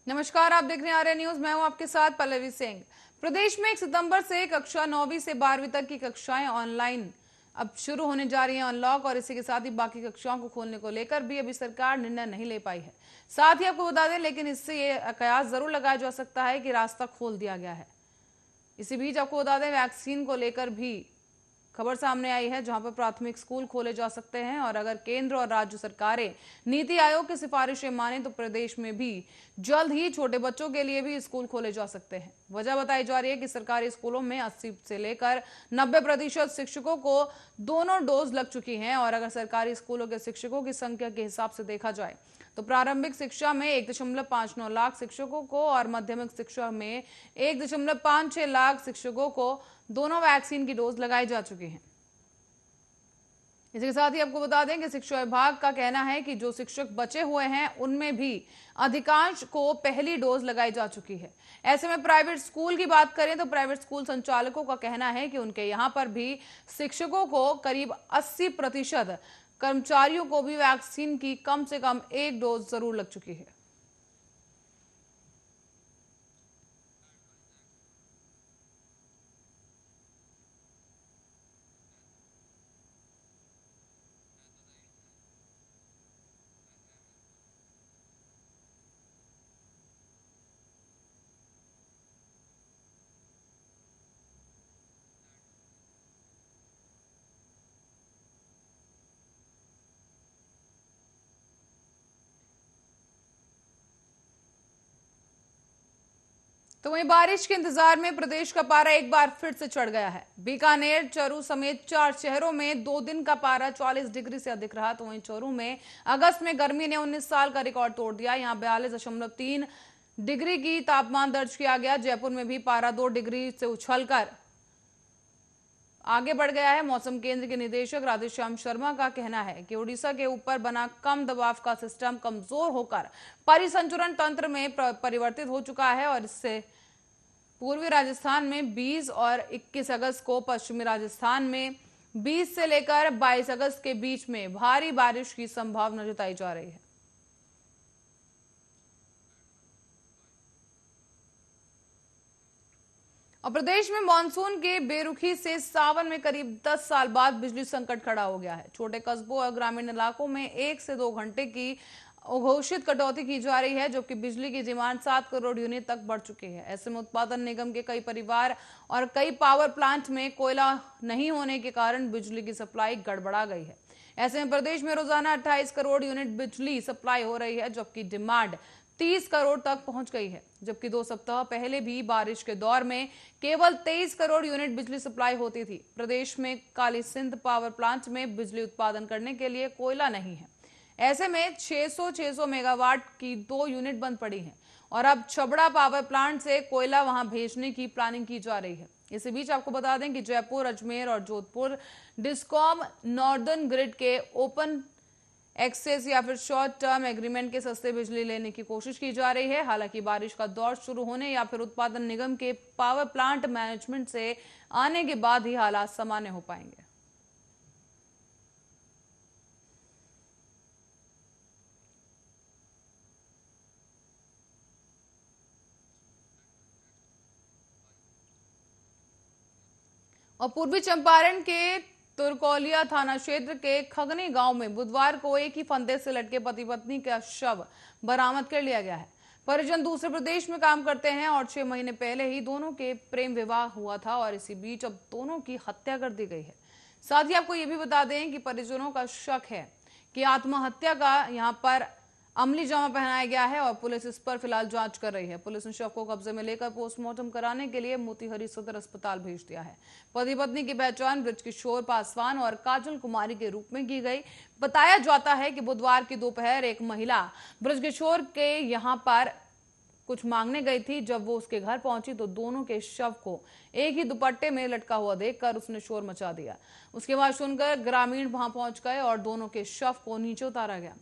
नमस्कार, आप देख रहे हैं आर्य न्यूज। मैं हूं आपके साथ पल्लवी सिंह। प्रदेश में 1 सितंबर से कक्षा 9वीं से 12वीं तक की कक्षाएं ऑनलाइन अब शुरू होने जा रही हैं अनलॉक, और इसी के साथ ही बाकी कक्षाओं को खोलने को लेकर भी अभी सरकार निर्णय नहीं ले पाई है। साथ ही आपको बता दें, लेकिन इससे ये कयास जरूर लगाया जा सकता है कि रास्ता खोल दिया गया है। इसी बीच आपको बता दें, वैक्सीन को लेकर भी खबर सामने आई है, जहां पर प्राथमिक स्कूल खोले जा सकते हैं, और अगर केंद्र और राज्य सरकारें नीति आयोग की सिफारिशें माने तो प्रदेश में भी जल्द ही छोटे बच्चों के लिए भी स्कूल खोले जा सकते हैं। वजह बताई जा रही है कि सरकारी स्कूलों में 80 से लेकर 90% शिक्षकों को दोनों डोज लग चुकी हैं, और अगर सरकारी स्कूलों के शिक्षकों की संख्या के हिसाब से देखा जाए तो प्रारंभिक शिक्षा में 1.59 लाख शिक्षकों को और माध्यमिक शिक्षा में 1.56 लाख शिक्षकों को दोनों वैक्सीन की डोज लगाई जा चुकी है। इसके साथ ही आपको बता दें कि शिक्षा विभाग का कहना है कि जो शिक्षक बचे हुए हैं उनमें भी अधिकांश को पहली डोज लगाई जा चुकी है। ऐसे में प्राइवेट स्कूल की बात करें तो प्राइवेट स्कूल संचालकों का कहना है कि उनके यहां पर भी शिक्षकों को करीब 80% कर्मचारियों को भी वैक्सीन की कम से कम एक डोज जरूर लग चुकी है। तो वहीं बारिश के इंतजार में प्रदेश का पारा एक बार फिर से चढ़ गया है। बीकानेर, चरू समेत 4 शहरों में 2 दिन का पारा 40 डिग्री से अधिक रहा। तो वहीं चरू में अगस्त में गर्मी ने 19 साल का रिकॉर्ड तोड़ दिया। यहां 42.3 डिग्री की तापमान दर्ज किया गया। जयपुर में भी पारा 2 डिग्री से उछलकर आगे बढ़ गया है। मौसम केंद्र के निदेशक राधेश्याम शर्मा का कहना है कि उड़ीसा के ऊपर बना कम दबाव का सिस्टम कमजोर होकर परिसंचरण तंत्र में परिवर्तित हो चुका है, और इससे पूर्वी राजस्थान में 20 और 21 अगस्त को, पश्चिमी राजस्थान में 20 से लेकर 22 अगस्त के बीच में भारी बारिश की संभावना जताई जा रही है। और प्रदेश में मानसून के बेरुखी से सावन में करीब 10 साल बाद बिजली संकट खड़ा हो गया है। छोटे कस्बों और ग्रामीण इलाकों में 1 से 2 घंटे की अघोषित कटौती की जा रही है, जबकि बिजली की डिमांड 7 करोड़ यूनिट तक बढ़ चुकी है। ऐसे में उत्पादन निगम के कई परिवार और कई पावर प्लांट में कोयला नहीं होने के कारण बिजली की सप्लाई गड़बड़ा गई है। ऐसे में प्रदेश में रोजाना 28 करोड़ यूनिट बिजली सप्लाई हो रही है, जबकि डिमांड 30 करोड़ तक पहुंच गई है। जबकि 2 सप्ताह पहले भी बारिश के दौर में केवल 23 करोड़ यूनिट बिजली सप्लाई होती थी। प्रदेश में काली सिंध पावर प्लांट में बिजली उत्पादन करने के लिए कोयला नहीं है। ऐसे में 600 मेगावाट की 2 यूनिट बंद पड़ी हैं, और अब छबड़ा पावर प्लांट से कोयला वहां भेजने की प्लानिंग की जा रही है। इसी बीच आपको बता दें कि जयपुर, अजमेर और जोधपुर डिस्कॉम नॉर्दर्न ग्रिड के ओपन एक्सेस या फिर शॉर्ट टर्म एग्रीमेंट के सस्ते बिजली लेने की कोशिश की जा रही है। हालांकि बारिश का दौर शुरू होने या फिर उत्पादन निगम के पावर प्लांट मैनेजमेंट से आने के बाद ही हालात सामान्य हो पाएंगे। और पूर्वी चंपारण के तुरकौलिया थाना क्षेत्र के खगनी गांव में बुधवार को एक ही फंदे से लटके पति पत्नी का शव बरामद कर लिया गया है। परिजन दूसरे प्रदेश में काम करते हैं और 6 महीने पहले ही दोनों के प्रेम विवाह हुआ था, और इसी बीच अब दोनों की हत्या कर दी गई है। साथ ही आपको यह भी बता दें कि परिजनों का शक है कि आत्महत्या का यहां पर अमली जामा पहनाया गया है, और पुलिस इस पर फिलहाल जांच कर रही है। पुलिस ने शव को कब्जे में लेकर पोस्टमार्टम कराने के लिए मोतीहरी सदर अस्पताल भेज दिया है। पति पत्नी की पहचान बृजकिशोर पासवान और काजल कुमारी के रूप में की गई। बताया जाता है कि बुधवार की दोपहर एक महिला बृजकिशोर के यहां पर कुछ मांगने गई थी। जब वो उसके घर पहुंची तो दोनों के शव को एक ही दुपट्टे में लटका हुआ देखकर उसने शोर मचा दिया। उसके बाद सुनकर ग्रामीण वहां पहुंच गए और दोनों के शव को नीचे उतारा गया।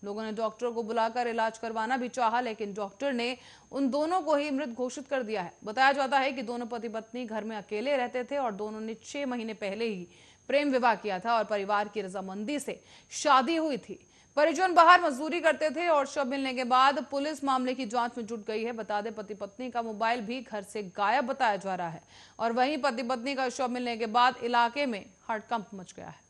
लोगों ने डॉक्टर को बुलाकर इलाज करवाना भी चाहा, लेकिन डॉक्टर ने उन दोनों को ही मृत घोषित कर दिया है। बताया जाता है कि दोनों पति पत्नी घर में अकेले रहते थे और दोनों ने 6 महीने पहले ही प्रेम विवाह किया था और परिवार की रजामंदी से शादी हुई थी। परिजन बाहर मजदूरी करते थे और शव मिलने के बाद पुलिस मामले की जांच में जुट गई है। बता दें, पति पत्नी का मोबाइल भी घर से गायब बताया जा रहा है और वहीं पति पत्नी का शव मिलने के बाद इलाके में हड़कंप मच गया है।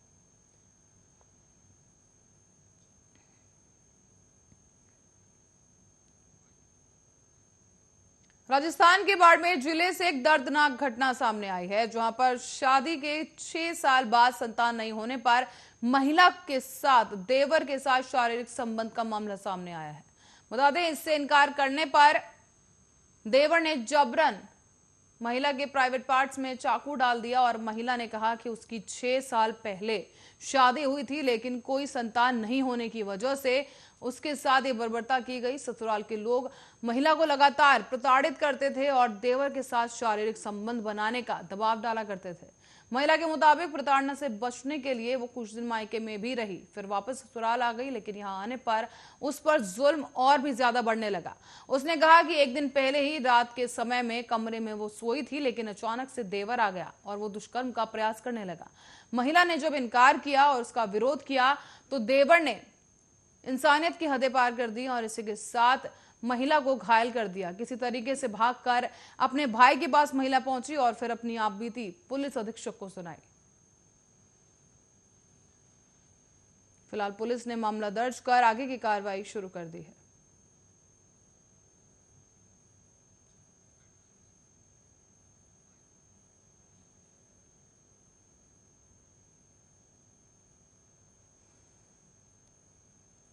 राजस्थान के बाड़मेर जिले से एक दर्दनाक घटना सामने आई है, जहां पर शादी के 6 साल बाद संतान नहीं होने पर महिला के साथ देवर के साथ शारीरिक संबंध का मामला सामने आया है। बता दें, इससे इनकार करने पर देवर ने जबरन महिला के प्राइवेट पार्ट्स में चाकू डाल दिया और महिला ने कहा कि उसकी 6 साल पहले शादी हुई थी, लेकिन कोई संतान नहीं होने की वजह से उसके साथ ये बर्बरता की गई। ससुराल के लोग महिला को लगातार प्रताड़ित करते थे और देवर के साथ शारीरिक संबंध बनाने का दबाव डाला करते थे। महिला के मुताबिक प्रताड़ना से बचने के लिए वो कुछ दिन मायके में भी रही, फिर वापस ससुराल आ गई, लेकिन यहाँ आने पर उस पर जुल्म और भी ज्यादा बढ़ने लगा। उसने कहा कि एक दिन पहले ही रात के समय में कमरे में वो सोई थी, लेकिन अचानक से देवर आ गया और वो दुष्कर्म का प्रयास करने लगा। महिला ने जब इनकार किया और उसका विरोध किया तो देवर ने इंसानियत की हदें पार कर दी और इसी के साथ महिला को घायल कर दिया। किसी तरीके से भागकर अपने भाई के पास महिला पहुंची और फिर अपनी आपबीती पुलिस अधीक्षक को सुनाई। फिलहाल पुलिस ने मामला दर्ज कर आगे की कार्रवाई शुरू कर दी है।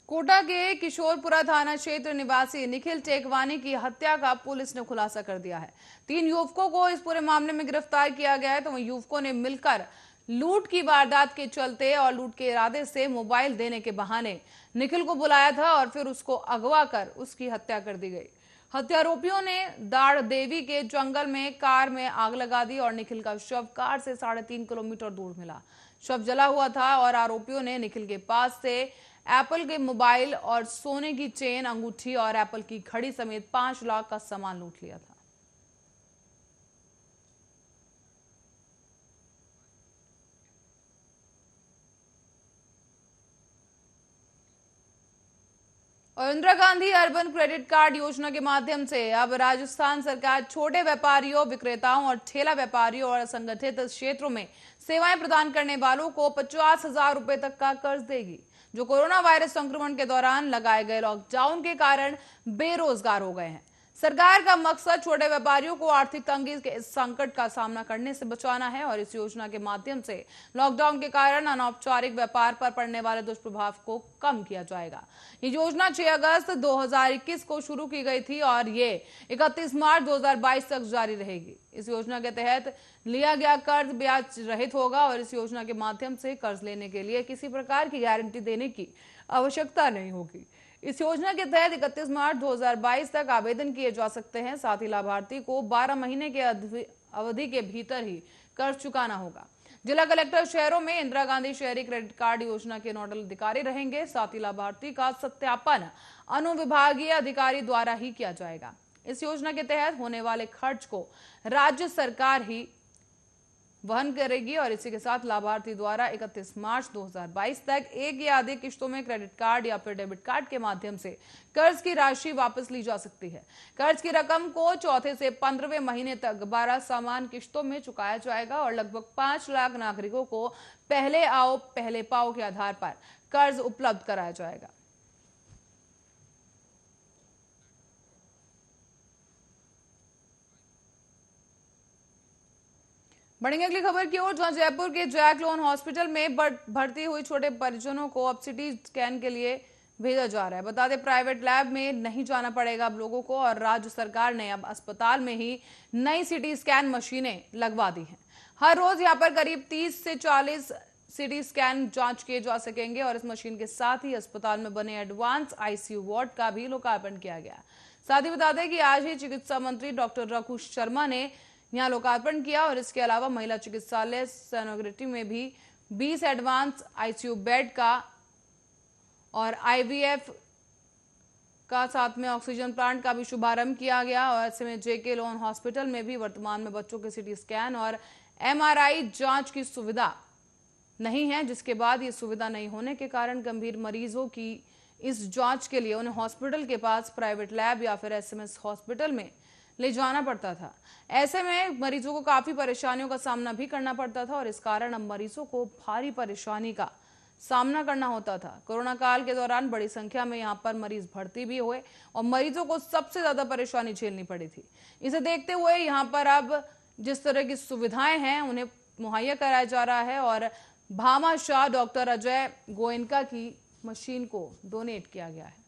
कोटा के किशोरपुरा थाना क्षेत्र निवासी निखिल टेकवानी की हत्या का पुलिस ने खुलासा कर दिया है। 3 युवकों को इस पूरे मामले में गिरफ्तार किया गया है। तो वहीं युवकों ने मिलकर लूट की वारदात के चलते और लूट के इरादे से मोबाइल देने के बहाने निखिल को बुलाया था और फिर उसको अगवा कर उसकी हत्या कर दी गई। हत्यारोपियों ने दाड़ देवी के जंगल में कार में आग लगा दी और निखिल का शव कार से 3.5 किलोमीटर दूर मिला। शव जला हुआ था और आरोपियों ने निखिल के पास से एप्पल के मोबाइल और सोने की चेन, अंगूठी और एप्पल की घड़ी समेत 5 लाख का सामान लूट लिया था। और Indira Gandhi urban credit card योजना के माध्यम से अब राजस्थान सरकार छोटे व्यापारियों, विक्रेताओं और ठेला व्यापारियों और असंगठित क्षेत्रों में सेवाएं प्रदान करने वालों को 50,000 रुपए तक का कर्ज देगी, जो कोरोना वायरस संक्रमण के दौरान लगाए गए लॉकडाउन के कारण बेरोजगार हो गए हैं। सरकार का मकसद छोटे व्यापारियों को आर्थिक तंगी के इस संकट का सामना करने से बचाना है और इस योजना के माध्यम से लॉकडाउन के कारण अनौपचारिक व्यापार पर पड़ने वाले दुष्प्रभाव को कम किया जाएगा। ये योजना 6 अगस्त 2021 को शुरू की गई थी और ये 31 मार्च 2022 तक जारी रहेगी। इस योजना के तहत लिया गया कर्ज ब्याज रहित होगा और इस योजना के माध्यम से कर्ज लेने के लिए किसी प्रकार की गारंटी देने की आवश्यकता नहीं होगी। इस योजना के तहत 31 मार्च 2022 तक आवेदन किए जा सकते हैं। साथ ही लाभार्थी को 12 महीने के अवधि के भीतर ही कर्ज चुकाना होगा। जिला कलेक्टर शहरों में इंदिरा गांधी शहरी क्रेडिट कार्ड योजना के नोडल अधिकारी रहेंगे। साथ ही लाभार्थी का सत्यापन अनुविभागीय अधिकारी द्वारा ही किया जाएगा। इस योजना के तहत होने वाले खर्च को राज्य सरकार ही वहन करेगी और इसी के साथ लाभार्थी द्वारा 31 मार्च 2022 तक एक या अधिक किश्तों में क्रेडिट कार्ड या फिर डेबिट कार्ड के माध्यम से कर्ज की राशि वापस ली जा सकती है। कर्ज की रकम को चौथे से 15वें महीने तक 12 समान किश्तों में चुकाया जाएगा और लगभग 5 लाख नागरिकों को पहले आओ पहले पाओ के आधार पर कर्ज उपलब्ध कराया जाएगा। बढ़ेंगे अगली खबर की ओर, जहां जयपुर के जैक लोन हॉस्पिटल में भर्ती हुई छोटे परिजनों को अब सिटी स्कैन के लिए भेजा जा रहा है। बता दें, प्राइवेट लैब में नहीं जाना पड़ेगा अब लोगों को और राज्य सरकार ने अब अस्पताल में ही नई सिटी स्कैन मशीनें लगवा दी हैं। हर रोज यहां पर करीब 30 से 40 सिटी स्कैन जांच किए जा सकेंगे और इस मशीन के साथ ही अस्पताल में बने एडवांस आईसीयू वार्ड का भी लोकार्पण किया गया। साथ ही बता दें कि आज ही चिकित्सा मंत्री डॉक्टर रघु शर्मा ने यहां लोकार्पण किया और इसके अलावा महिला चिकित्सालय सोनोग्राफी में भी 20 एडवांस आईसीयू बेड का और आईवीएफ का साथ में ऑक्सीजन प्लांट का भी शुभारंभ किया गया। और ऐसे में जेके लोन हॉस्पिटल में भी वर्तमान में बच्चों के सिटी स्कैन और एमआरआई जांच की सुविधा नहीं है, जिसके बाद ये सुविधा नहीं होने के कारण गंभीर मरीजों की इस जांच के लिए उन्हें हॉस्पिटल के पास प्राइवेट लैब या फिर एसएमएस हॉस्पिटल में ले जाना पड़ता था। ऐसे में मरीजों को काफी परेशानियों का सामना भी करना पड़ता था और इस कारण अब मरीजों को भारी परेशानी का सामना करना होता था। कोरोना काल के दौरान बड़ी संख्या में यहाँ पर मरीज भर्ती भी हुए और मरीजों को सबसे ज्यादा परेशानी झेलनी पड़ी थी। इसे देखते हुए यहाँ पर अब जिस तरह की सुविधाएं हैं उन्हें मुहैया कराया जा रहा है और भामाशाह डॉक्टर अजय गोयनका की मशीन को डोनेट किया गया है।